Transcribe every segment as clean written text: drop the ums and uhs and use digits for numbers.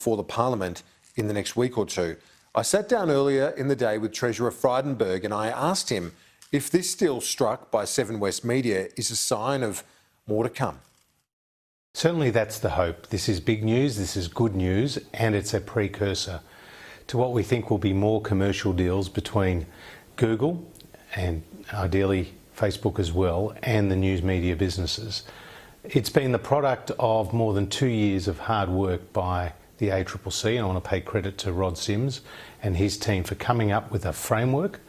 for the Parliament in the next week or two. I sat down earlier in the day with Treasurer Frydenberg and I asked him if this deal struck by Seven West Media is a sign of more to come. Certainly that's the hope. This is big news, this is good news, and it's a precursor to what we think will be more commercial deals between Google and ideally Facebook as well, and the news media businesses. It's been the product of more than 2 years of hard work by the ACCC, and I want to pay credit to Rod Sims and his team for coming up with a framework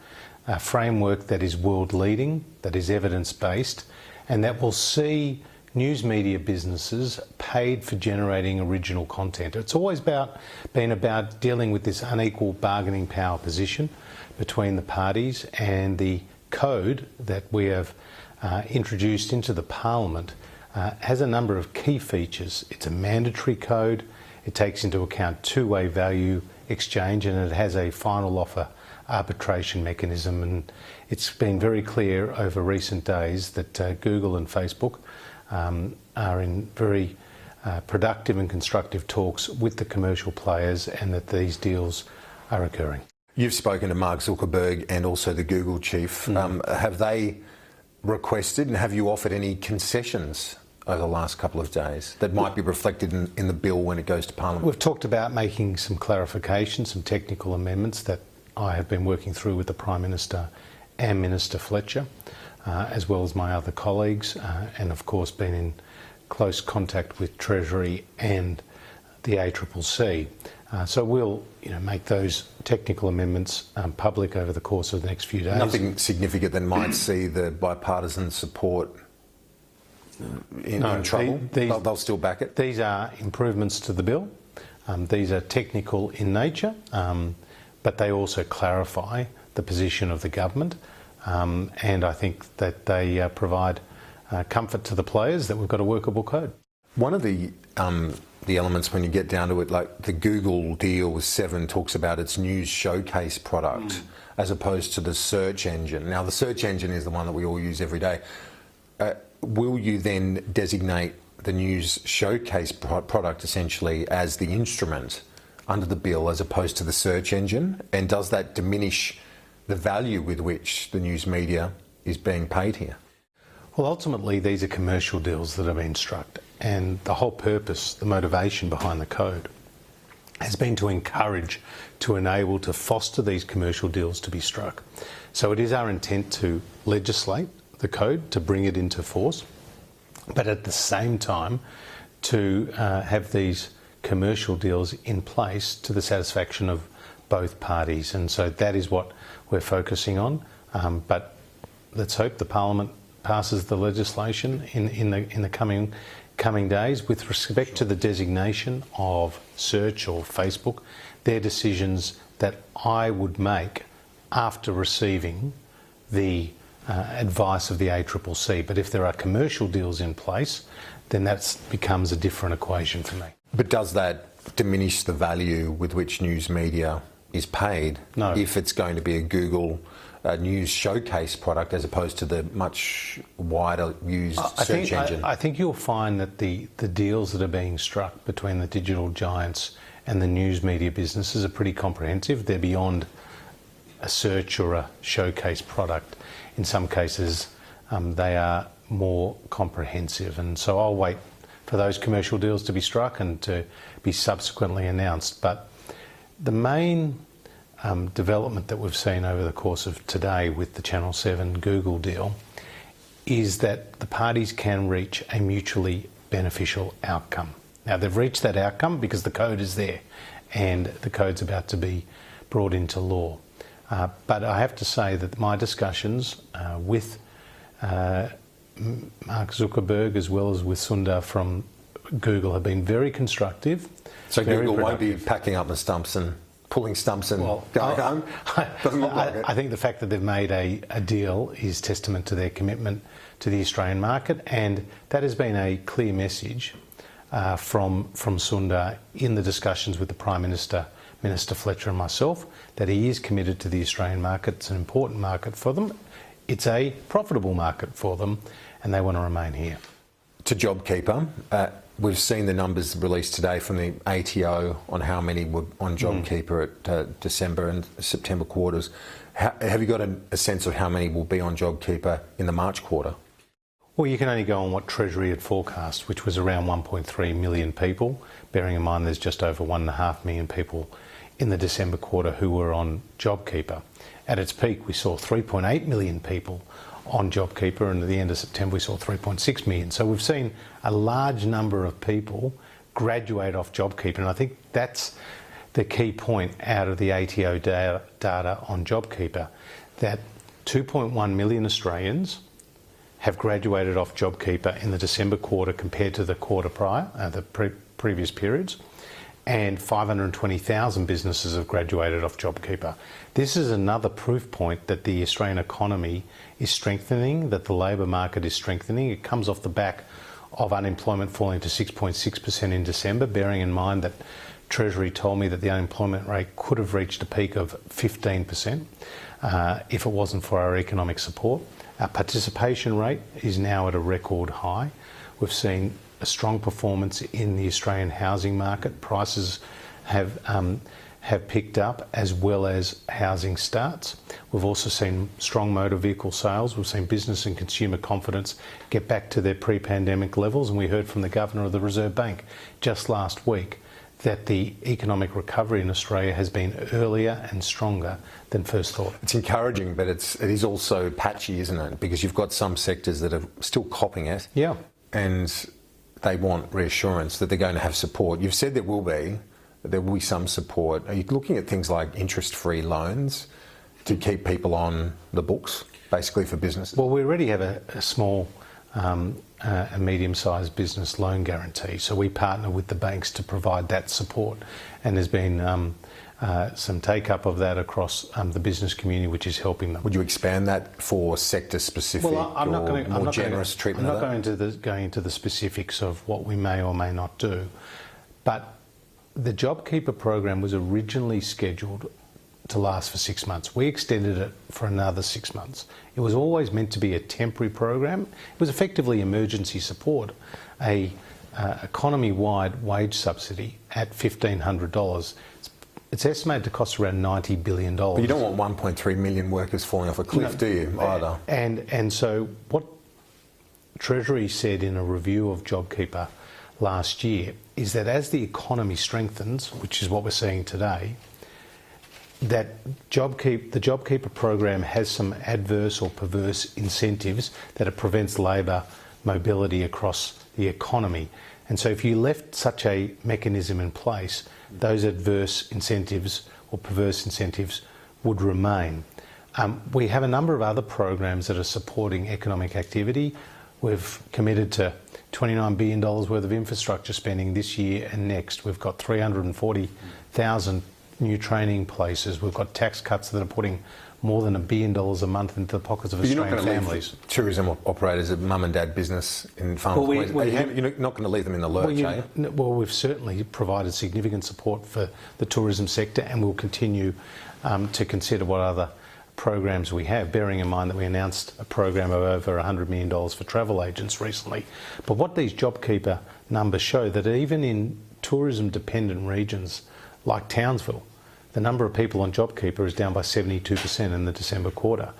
that is world-leading, that is evidence-based, and that will see news media businesses paid for generating original content. It's always been about dealing with this unequal bargaining power position between the parties, and the code that we have introduced into the Parliament has a number of key features. It's a mandatory code, it takes into account two-way value exchange, and it has a final offer arbitration mechanism. And it's been very clear over recent days that Google and Facebook are in very productive and constructive talks with the commercial players, and that these deals are occurring. You've spoken to Mark Zuckerberg and also the Google chief. Have they requested and have you offered any concessions over the last couple of days that might be reflected in the bill when it goes to Parliament? We've talked about making some clarifications, some technical amendments that I have been working through with the Prime Minister and Minister Fletcher, as well as my other colleagues, and of course been in close contact with Treasury and the ACCC. So we'll make those technical amendments public over the course of the next few days. Nothing significant that might see the bipartisan support in trouble? They'll still back it? These are improvements to the bill. These are technical in nature, but they also clarify the position of the government, and I think that they provide comfort to the players that we've got a workable code. One of the elements, when you get down to it, like the Google deal with Seven talks about its news showcase product as opposed to the search engine. Now, the search engine is the one that we all use every day. Will you then designate the news showcase product essentially as the instrument under the bill as opposed to the search engine? And does that diminish the value with which the news media is being paid here? Well, ultimately, these are commercial deals that have been struck, and the whole purpose, the motivation behind the code has been to encourage, to enable, to foster these commercial deals to be struck. So it is our intent to legislate the code, to bring it into force, but at the same time to have these commercial deals in place to the satisfaction of both parties. And so that is what we're focusing on. But let's hope the Parliament passes the legislation in the coming days. With respect to the designation of Search or Facebook, they're decisions that I would make after receiving the advice of the ACCC. But if there are commercial deals in place, then that becomes a different equation for me. But does that diminish the value with which news media is paid? No. If it's going to be a Google news showcase product as opposed to the much wider used search engine? I think you'll find that the deals that are being struck between the digital giants and the news media businesses are pretty comprehensive. They're beyond a search or a showcase product. In some cases, they are more comprehensive. And so I'll wait for those commercial deals to be struck and to be subsequently announced. But the main development that we've seen over the course of today with the Channel 7 Google deal is that the parties can reach a mutually beneficial outcome. Now, they've reached that outcome because the code is there and the code's about to be brought into law. But I have to say that my discussions with Mark Zuckerberg as well as with Sundar from Google have been very constructive. So Google won't be packing up the stumps and pulling stumps and going home? Doesn't look like it. I think the fact that they've made a deal is testament to their commitment to the Australian market, and that has been a clear message from Sundar in the discussions with the Prime Minister, Minister Fletcher and myself, that he is committed to the Australian market. It's an important market for them. It's a profitable market for them, and they want to remain here. To JobKeeper, we've seen the numbers released today from the ATO on how many were on JobKeeper at December and September quarters. Have you got a sense of how many will be on JobKeeper in the March quarter? Well, you can only go on what Treasury had forecast, which was around 1.3 million people, bearing in mind there's just over 1.5 million people in the December quarter who were on JobKeeper. At its peak, we saw 3.8 million people on JobKeeper, and at the end of September we saw 3.6 million. So we've seen a large number of people graduate off JobKeeper, and I think that's the key point out of the ATO data on JobKeeper, that 2.1 million Australians have graduated off JobKeeper in the December quarter compared to the quarter prior, previous periods, and 520,000 businesses have graduated off JobKeeper. This is another proof point that the Australian economy is strengthening, that the labour market is strengthening. It comes off the back of unemployment falling to 6.6% in December, bearing in mind that Treasury told me that the unemployment rate could have reached a peak of 15% if it wasn't for our economic support. Our participation rate is now at a record high. We've seen a strong performance in the Australian housing market. Prices have picked up, as well as housing starts. We've also seen strong motor vehicle sales. We've seen business and consumer confidence get back to their pre-pandemic levels, and we heard from the Governor of the Reserve Bank just last week that the economic recovery in Australia has been earlier and stronger than first thought. It's encouraging, but it is also patchy, isn't it? Because you've got some sectors that are still copping it. Yeah. And they want reassurance that they're going to have support. You've said there will be some support. Are you looking at things like interest-free loans to keep people on the books, basically for businesses? Well, we already have a small, a medium-sized business loan guarantee, so we partner with the banks to provide that support, and there's been some take-up of that across the business community, which is helping them. Would you expand that for sector-specific more generous treatment of that? I'm not going into the specifics of what we may or may not do, but the JobKeeper program was originally scheduled to last for 6 months. We extended it for another 6 months. It was always meant to be a temporary program. It was effectively emergency support, a economy-wide wage subsidy at $1,500. It's estimated to cost around $90 billion. But you don't want 1.3 million workers falling off a cliff, do you, either? And so what Treasury said in a review of JobKeeper last year is that as the economy strengthens, which is what we're seeing today, that the JobKeeper program has some adverse or perverse incentives that it prevents labour mobility across the economy. And so if you left such a mechanism in place, those adverse incentives or perverse incentives would remain. We have a number of other programs that are supporting economic activity. We've committed to $29 billion worth of infrastructure spending this year and next. We've got 340,000 new training places. We've got tax cuts that are putting more than $1 billion a month into the pockets of Australian families. Tourism operators at mum and dad business in Farm Queensland. You're not going to leave them in the lurch, are you? Well, we've certainly provided significant support for the tourism sector, and we'll continue to consider what other programs we have, bearing in mind that we announced a program of over $100 million for travel agents recently. But what these JobKeeper numbers show, that even in tourism-dependent regions like Townsville, the number of people on JobKeeper is down by 72% in the December quarter.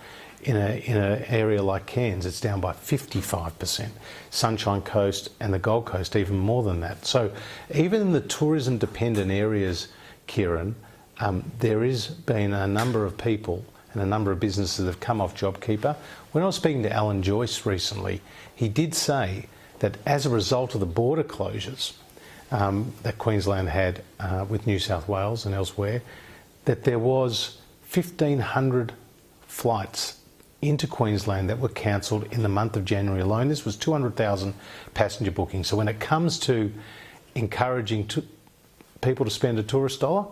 In an area like Cairns, it's down by 55%. Sunshine Coast and the Gold Coast, even more than that. So even in the tourism-dependent areas, Kieran, there has been a number of people and a number of businesses that have come off JobKeeper. When I was speaking to Alan Joyce recently, he did say that as a result of the border closures that Queensland had with New South Wales and elsewhere, that there was 1,500 flights into Queensland that were cancelled in the month of January alone. This was 200,000 passenger bookings. So when it comes to encouraging people to spend a tourist dollar,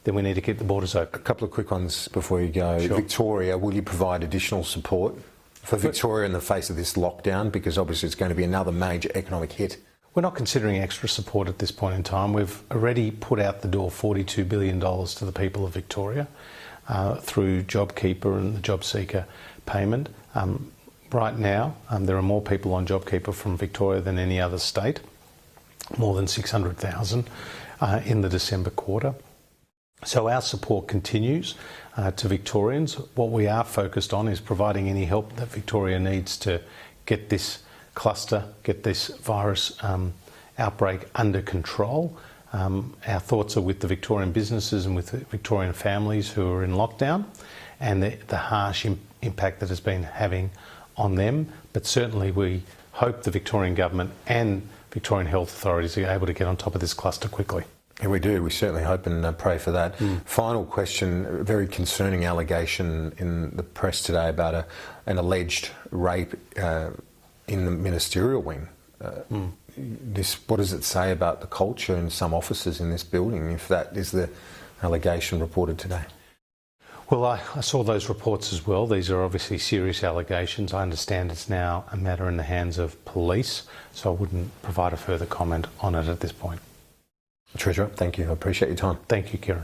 then we need to keep the borders open. A couple of quick ones before you go. Sure. Victoria, will you provide additional support for Victoria in the face of this lockdown? Because obviously it's going to be another major economic hit. We're not considering extra support at this point in time. We've already put out the door $42 billion to the people of Victoria through JobKeeper and the JobSeeker payment. Right now, there are more people on JobKeeper from Victoria than any other state. more than 600,000 in the December quarter. So our support continues to Victorians. What we are focused on is providing any help that Victoria needs to get this cluster, get this virus outbreak under control. Our thoughts are with the Victorian businesses and with the Victorian families who are in lockdown, and the harsh impact that has been having on them. But certainly we hope the Victorian government and Victorian health authorities are able to get on top of this cluster quickly. Yeah, we do. We certainly hope and pray for that. Final question, a very concerning allegation in the press today about an alleged rape in the ministerial wing. What does it say about the culture in some offices in this building, if that is the allegation reported today? Well, I saw those reports as well. These are obviously serious allegations. I understand it's now a matter in the hands of police, so I wouldn't provide a further comment on it at this point. Treasurer, thank you. I appreciate your time. Thank you, Kieran.